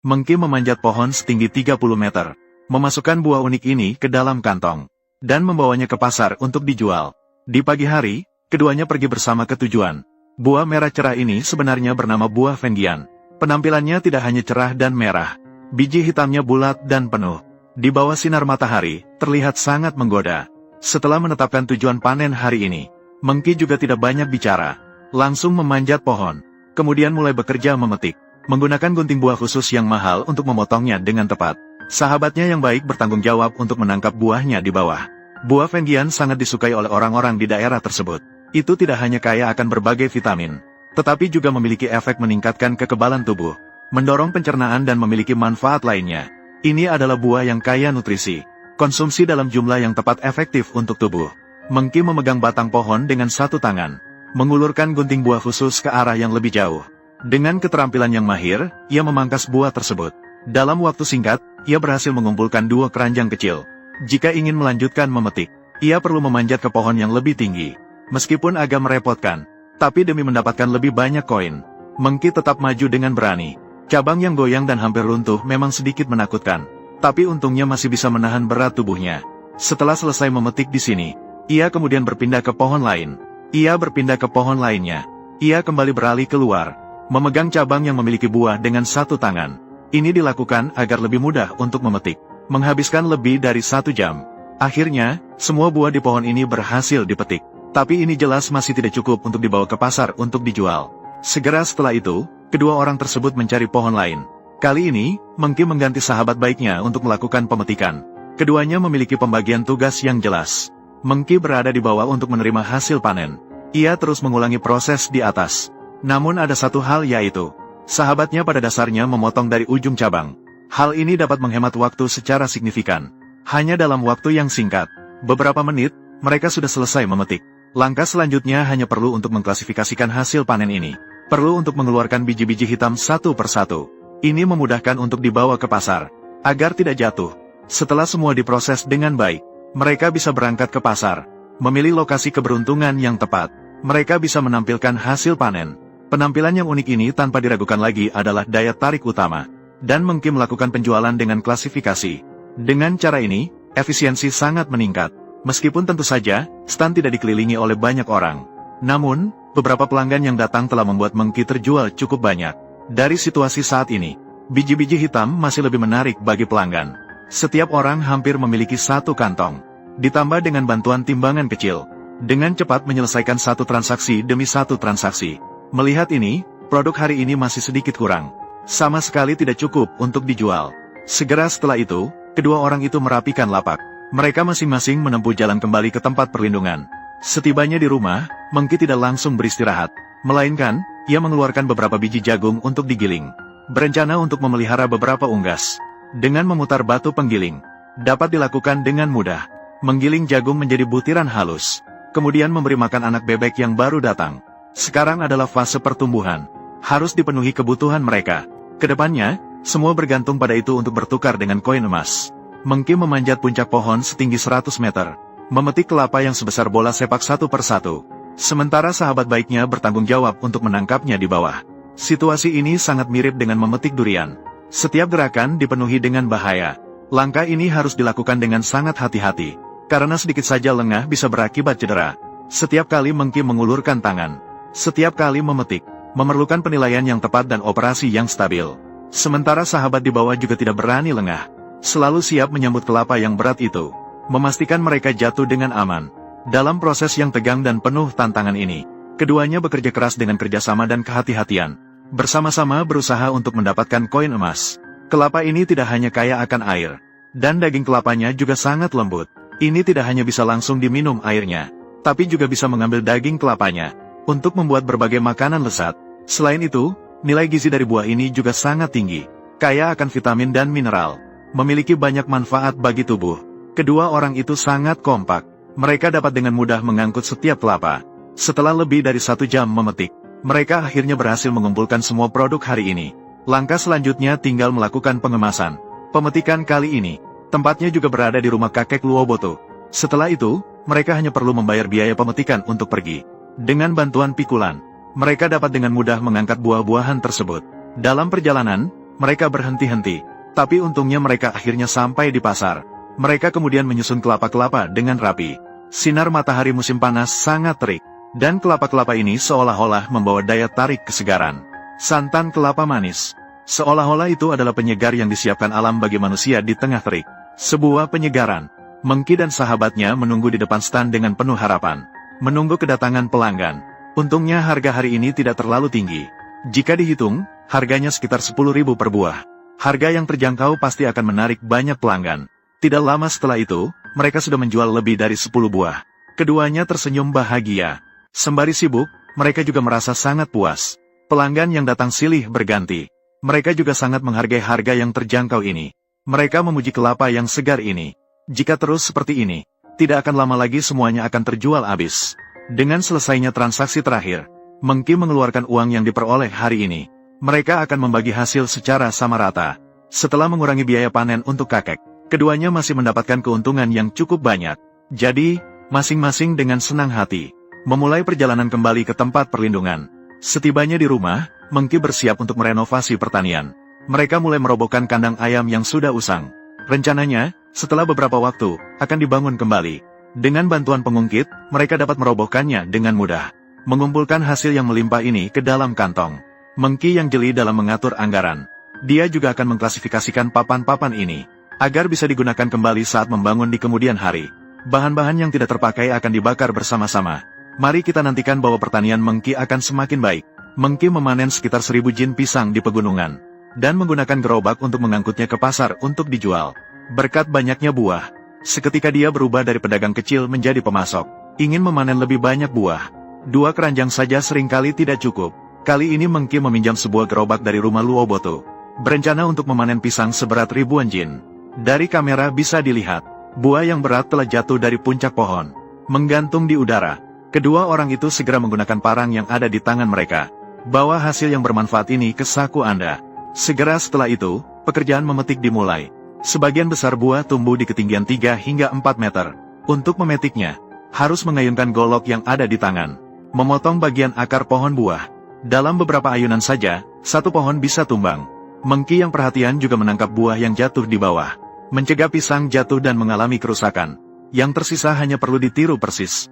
Mengki memanjat pohon setinggi 30 meter, memasukkan buah unik ini ke dalam kantong, dan membawanya ke pasar untuk dijual. Di pagi hari, keduanya pergi bersama ke tujuan. Buah merah cerah ini sebenarnya bernama buah Fengian. Penampilannya tidak hanya cerah dan merah, biji hitamnya bulat dan penuh. Di bawah sinar matahari, terlihat sangat menggoda. Setelah menetapkan tujuan panen hari ini, Mengki juga tidak banyak bicara. Langsung memanjat pohon, kemudian mulai bekerja memetik, menggunakan gunting buah khusus yang mahal untuk memotongnya dengan tepat. Sahabatnya yang baik bertanggung jawab untuk menangkap buahnya di bawah. Buah Fengian sangat disukai oleh orang-orang di daerah tersebut. Itu tidak hanya kaya akan berbagai vitamin, tetapi juga memiliki efek meningkatkan kekebalan tubuh, mendorong pencernaan dan memiliki manfaat lainnya. Ini adalah buah yang kaya nutrisi. Konsumsi dalam jumlah yang tepat efektif untuk tubuh. Mengki memegang batang pohon dengan satu tangan, mengulurkan gunting buah khusus ke arah yang lebih jauh. Dengan keterampilan yang mahir, ia memangkas buah tersebut. Dalam waktu singkat, ia berhasil mengumpulkan 2 keranjang kecil. Jika ingin melanjutkan memetik, ia perlu memanjat ke pohon yang lebih tinggi. Meskipun agak merepotkan, tapi demi mendapatkan lebih banyak koin, Mengki tetap maju dengan berani. Cabang yang goyang dan hampir runtuh memang sedikit menakutkan, tapi untungnya masih bisa menahan berat tubuhnya. Setelah selesai memetik di sini, ia kemudian berpindah ke pohon lain. Ia berpindah ke pohon lainnya. Ia kembali beralih keluar, memegang cabang yang memiliki buah dengan satu tangan. Ini dilakukan agar lebih mudah untuk memetik, menghabiskan lebih dari 1 jam. Akhirnya, semua buah di pohon ini berhasil dipetik. Tapi ini jelas masih tidak cukup untuk dibawa ke pasar untuk dijual. Segera setelah itu, kedua orang tersebut mencari pohon lain. Kali ini, Mengki mengganti sahabat baiknya untuk melakukan pemetikan. Keduanya memiliki pembagian tugas yang jelas. Mengki berada di bawah untuk menerima hasil panen. Ia terus mengulangi proses di atas. Namun ada satu hal, yaitu sahabatnya pada dasarnya memotong dari ujung cabang. Hal ini dapat menghemat waktu secara signifikan. Hanya dalam waktu yang singkat, beberapa menit, mereka sudah selesai memetik. Langkah selanjutnya hanya perlu untuk mengklasifikasikan hasil panen ini. Perlu untuk mengeluarkan biji-biji hitam satu persatu. Ini memudahkan untuk dibawa ke pasar, agar tidak jatuh. Setelah semua diproses dengan baik, mereka bisa berangkat ke pasar, memilih lokasi keberuntungan yang tepat. Mereka bisa menampilkan hasil panen. Penampilan yang unik ini tanpa diragukan lagi adalah daya tarik utama. Dan Mengki melakukan penjualan dengan klasifikasi. Dengan cara ini, efisiensi sangat meningkat. Meskipun tentu saja, stand tidak dikelilingi oleh banyak orang. Namun, beberapa pelanggan yang datang telah membuat Mengki terjual cukup banyak. Dari situasi saat ini, biji-biji hitam masih lebih menarik bagi pelanggan. Setiap orang hampir memiliki 1 kantong. Ditambah dengan bantuan timbangan kecil. Dengan cepat menyelesaikan 1 transaksi demi 1 transaksi. Melihat ini, produk hari ini masih sedikit kurang. Sama sekali tidak cukup untuk dijual. Segera setelah itu, kedua orang itu merapikan lapak. Mereka masing-masing menempuh jalan kembali ke tempat perlindungan. Setibanya di rumah, Mengki tidak langsung beristirahat. Melainkan, ia mengeluarkan beberapa biji jagung untuk digiling. Berencana untuk memelihara beberapa unggas. Dengan memutar batu penggiling, dapat dilakukan dengan mudah. Menggiling jagung menjadi butiran halus. Kemudian memberi makan anak bebek yang baru datang. Sekarang adalah fase pertumbuhan. Harus dipenuhi kebutuhan mereka. Kedepannya, semua bergantung pada itu untuk bertukar dengan koin emas. Mengki memanjat puncak pohon setinggi 100 meter. Memetik kelapa yang sebesar bola sepak satu persatu. Sementara sahabat baiknya bertanggung jawab untuk menangkapnya di bawah. Situasi ini sangat mirip dengan memetik durian. Setiap gerakan dipenuhi dengan bahaya. Langkah ini harus dilakukan dengan sangat hati-hati. Karena sedikit saja lengah bisa berakibat cedera. Setiap kali Mengki mengulurkan tangan. Setiap kali memetik, memerlukan penilaian yang tepat dan operasi yang stabil. Sementara sahabat di bawah juga tidak berani lengah. Selalu siap menyambut kelapa yang berat itu. Memastikan mereka jatuh dengan aman. Dalam proses yang tegang dan penuh tantangan ini, keduanya bekerja keras dengan kerjasama dan kehati-hatian. Bersama-sama berusaha untuk mendapatkan koin emas. Kelapa ini tidak hanya kaya akan air, dan daging kelapanya juga sangat lembut. Ini tidak hanya bisa langsung diminum airnya, tapi juga bisa mengambil daging kelapanya untuk membuat berbagai makanan lezat. Selain itu, nilai gizi dari buah ini juga sangat tinggi, kaya akan vitamin dan mineral, memiliki banyak manfaat bagi tubuh. Kedua orang itu sangat kompak. Mereka dapat dengan mudah mengangkut setiap kelapa. Setelah lebih dari 1 jam memetik, mereka akhirnya berhasil mengumpulkan semua produk hari ini. Langkah selanjutnya tinggal melakukan pengemasan. Pemetikan kali ini, tempatnya juga berada di rumah kakek Luoboto. Setelah itu, mereka hanya perlu membayar biaya pemetikan untuk pergi. Dengan bantuan pikulan, mereka dapat dengan mudah mengangkat buah-buahan tersebut. Dalam perjalanan, mereka berhenti-henti. Tapi untungnya mereka akhirnya sampai di pasar. Mereka kemudian menyusun kelapa-kelapa dengan rapi. Sinar matahari musim panas sangat terik. Dan kelapa-kelapa ini seolah-olah membawa daya tarik kesegaran. Santan kelapa manis. Seolah-olah itu adalah penyegar yang disiapkan alam bagi manusia di tengah terik. Sebuah penyegaran. Mengki dan sahabatnya menunggu di depan stand dengan penuh harapan. Menunggu kedatangan pelanggan. Untungnya harga hari ini tidak terlalu tinggi. Jika dihitung, harganya sekitar 10.000 per buah. Harga yang terjangkau pasti akan menarik banyak pelanggan. Tidak lama setelah itu, mereka sudah menjual lebih dari 10 buah. Keduanya tersenyum bahagia. Sembari sibuk, mereka juga merasa sangat puas. Pelanggan yang datang silih berganti. Mereka juga sangat menghargai harga yang terjangkau ini. Mereka memuji kelapa yang segar ini. Jika terus seperti ini, tidak akan lama lagi semuanya akan terjual habis. Dengan selesainya transaksi terakhir, Mengki mengeluarkan uang yang diperoleh hari ini. Mereka akan membagi hasil secara sama rata. Setelah mengurangi biaya panen untuk kakek, keduanya masih mendapatkan keuntungan yang cukup banyak. Jadi, masing-masing dengan senang hati memulai perjalanan kembali ke tempat perlindungan. Setibanya di rumah, Mengki bersiap untuk merenovasi pertanian. Mereka mulai merobohkan kandang ayam yang sudah usang. Rencananya, setelah beberapa waktu, akan dibangun kembali. Dengan bantuan pengungkit, mereka dapat merobohkannya dengan mudah. Mengumpulkan hasil yang melimpah ini ke dalam kantong. Mengki yang jeli dalam mengatur anggaran. Dia juga akan mengklasifikasikan papan-papan ini, agar bisa digunakan kembali saat membangun di kemudian hari. Bahan-bahan yang tidak terpakai akan dibakar bersama-sama. Mari kita nantikan bahwa pertanian Mengki akan semakin baik. Mengki memanen sekitar 1000 jin pisang di pegunungan, dan menggunakan gerobak untuk mengangkutnya ke pasar untuk dijual. Berkat banyaknya buah, seketika dia berubah dari pedagang kecil menjadi pemasok. Ingin memanen lebih banyak buah. 2 keranjang saja seringkali tidak cukup. Kali ini Mengki meminjam sebuah gerobak dari rumah Luoboto. Berencana untuk memanen pisang seberat ribuan jin. Dari kamera bisa dilihat, buah yang berat telah jatuh dari puncak pohon, menggantung di udara. Kedua orang itu segera menggunakan parang yang ada di tangan mereka. Bawa hasil yang bermanfaat ini ke saku Anda. Segera setelah itu, pekerjaan memetik dimulai. Sebagian besar buah tumbuh di ketinggian 3 hingga 4 meter. Untuk memetiknya, harus mengayunkan golok yang ada di tangan. Memotong bagian akar pohon buah. Dalam beberapa ayunan saja, satu pohon bisa tumbang. Mengki yang perhatian juga menangkap buah yang jatuh di bawah. Mencegah pisang jatuh dan mengalami kerusakan. Yang tersisa hanya perlu ditiru persis.